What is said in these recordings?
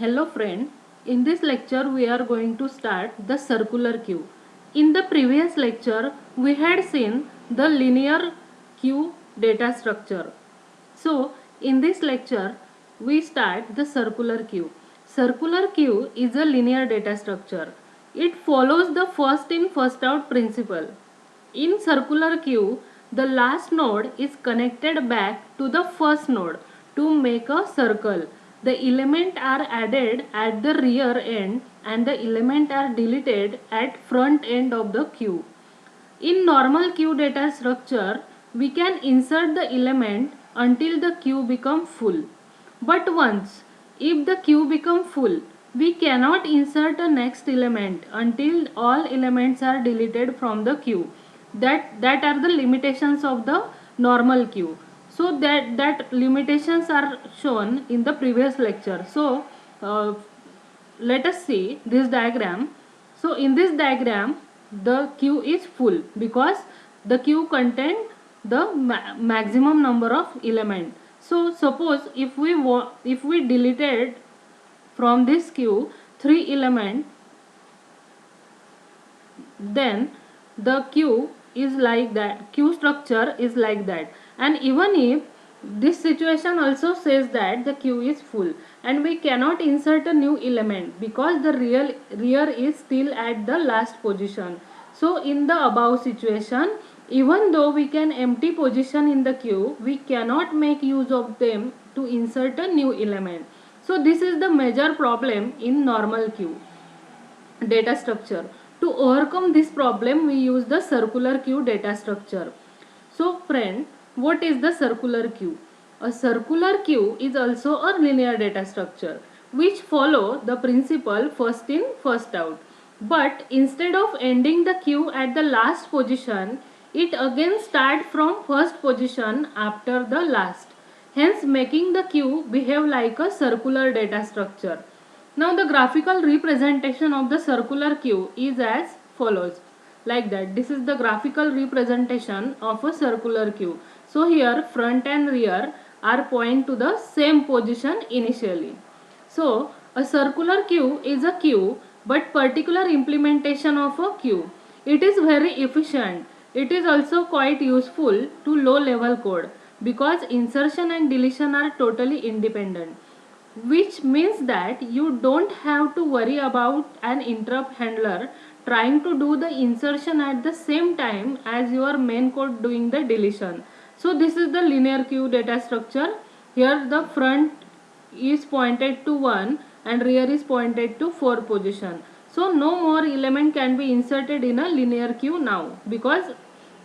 Hello friend, in this lecture we are going to start the circular queue. In the previous lecture we had seen the linear queue data structure. So in this lecture we start the circular queue. Circular queue is a linear data structure. It follows the first in first out principle. In circular queue, the last node is connected back to the first node to make a circle. The elements are added at the rear end and the elements are deleted at front end of the queue. In normal queue data structure, we can insert the element until the queue become full. But once, if the queue become full, we cannot insert a next element until all elements are deleted from the queue. That are the limitations of the normal queue. So that limitations are shown in the previous lecture. So let us see this diagram. So in this diagram the queue is full because the queue contain the maximum number of element. So suppose if we deleted from this queue 3 element, then the queue is like that, queue structure is like that. And even if this situation also says that the queue is full and we cannot insert a new element because the rear is still at the last position. So in the above situation, even though we can empty position in the queue, we cannot make use of them to insert a new element. So this is the major problem in normal queue data structure. To overcome this problem, we use the circular queue data structure. So friend, what is the circular queue? A circular queue is also a linear data structure which follow the principle first in first out. But instead of ending the queue at the last position, it again start from first position after the last, hence making the queue behave like a circular data structure. Now the graphical representation of the circular queue is as follows, like that. This is the graphical representation of a circular queue. So here front and rear are point to the same position initially. So a circular queue is a queue but particular implementation of a queue. It is very efficient. It is also quite useful to low level code because insertion and deletion are totally independent, which means that you don't have to worry about an interrupt handler trying to do the insertion at the same time as your main code doing the deletion. So this is the linear queue data structure. Here the front is pointed to 1 and rear is pointed to 4 position. So no more element can be inserted in a linear queue now because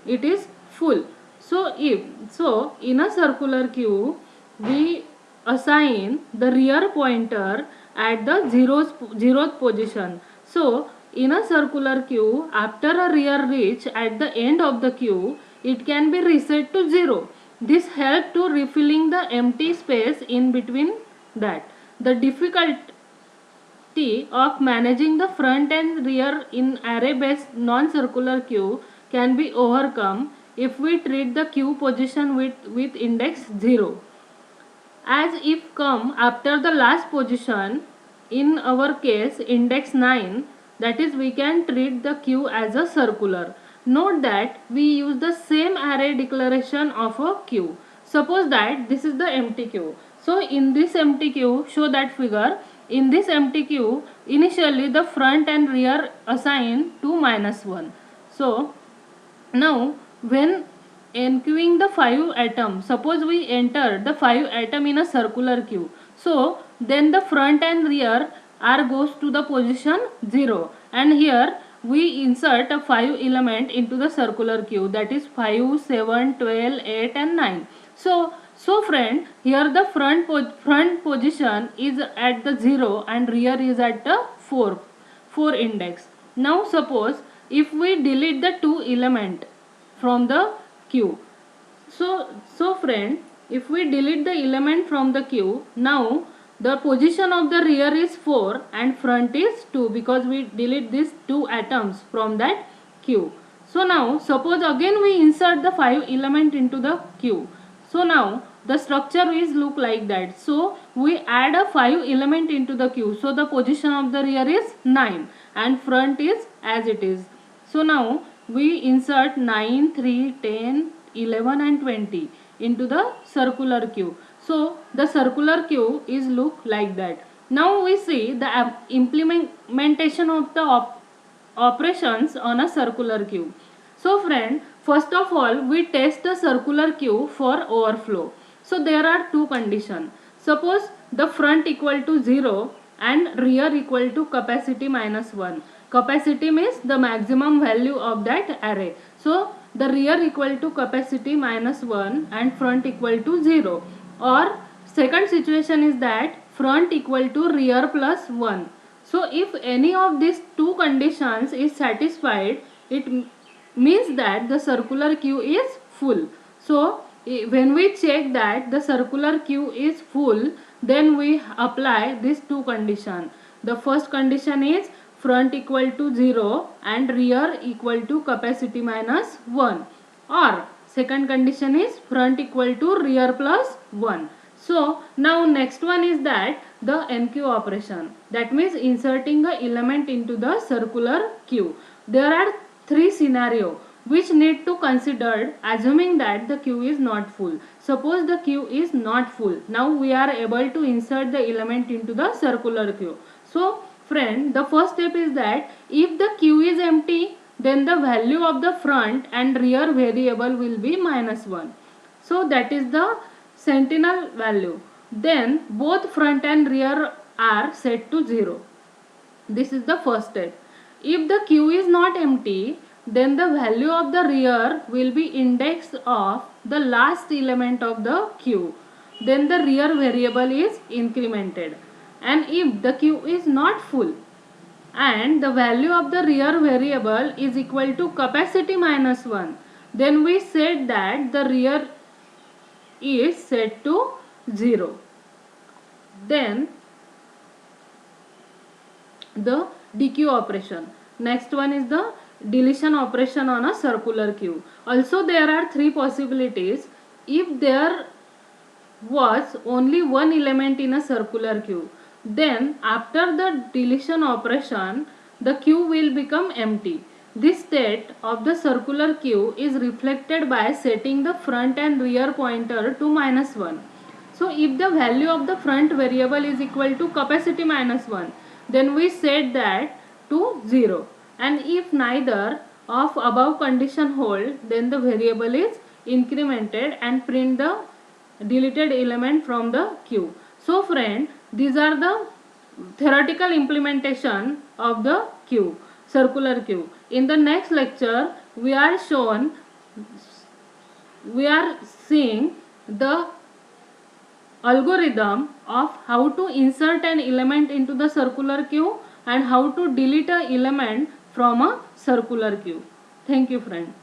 it is full. So in a circular queue we assign the rear pointer at the zeroth position. So in a circular queue, after a rear reach at the end of the queue, it can be reset to 0. This helps to refilling the empty space in between that. The difficulty of managing the front and rear in array based non-circular queue can be overcome if we treat the queue position with index 0 as if come after the last position, in our case index 9, that is we can treat the queue as a circular. Note that we use the same array declaration of a queue. Suppose that this is the empty queue. So in this empty queue, show that figure. In this empty queue, initially the front and rear assign to -1. So now when enqueuing the 5 atom, suppose we enter the 5 atom in a circular queue, so then the front and rear are goes to the position 0 and here we insert a 5 element into the circular queue, that is 5, 7, 12, 8 and 9. So friend, here the front position is at the 0 and rear is at the 4 index. Now suppose if we delete the 2 element from the queue. So friend, if we delete the element from the queue, now the position of the rear is 4 and front is 2 because we delete these 2 atoms from that queue. So now suppose again we insert the 5 element into the queue. So now the structure is look like that. So we add a 5 element into the queue. So the position of the rear is 9 and front is as it is. So now we insert 9, 3, 10, 11 and 20 into the circular queue. So the circular queue is look like that. Now we see the implementation of the operations on a circular queue. So friend, first of all we test the circular queue for overflow. So there are two conditions. Suppose the front equal to 0 and rear equal to capacity minus 1. Capacity means the maximum value of that array. So the rear equal to capacity minus 1 and front equal to 0. Or second situation is that front equal to rear plus 1. So if any of these two conditions is satisfied, it means that the circular queue is full. So when we check that the circular queue is full, then we apply these two conditions. The first condition is front equal to 0 and rear equal to capacity minus 1, or second condition is front equal to rear plus 1. So now next one is that the NQ operation, that means inserting the element into the circular queue. There are three scenarios which need to considered assuming that the queue is not full. Suppose the queue is not full. Now we are able to insert the element into the circular queue. So friend, the first step is that if the queue is empty, then the value of the front and rear variable will be minus 1. So that is the sentinel value. Then both front and rear are set to 0. This is the first step. If the queue is not empty, then the value of the rear will be index of the last element of the queue. Then the rear variable is incremented. And if the queue is not full and the value of the rear variable is equal to capacity minus 1, then we said that the rear is set to 0. Then the DQ operation. Next one is the deletion operation on a circular queue. Also there are three possibilities. If there was only one element in a circular queue, then after the deletion operation the queue will become empty. This state of the circular queue is reflected by setting the front and rear pointer to minus 1. So if the value of the front variable is equal to capacity minus 1, then we set that to 0. And if neither of above condition hold, then the variable is incremented and print the deleted element from the queue. So friend, these are the theoretical implementation of the queue, circular queue. In the next lecture, we are seeing the algorithm of how to insert an element into the circular queue and how to delete an element from a circular queue. Thank you friend.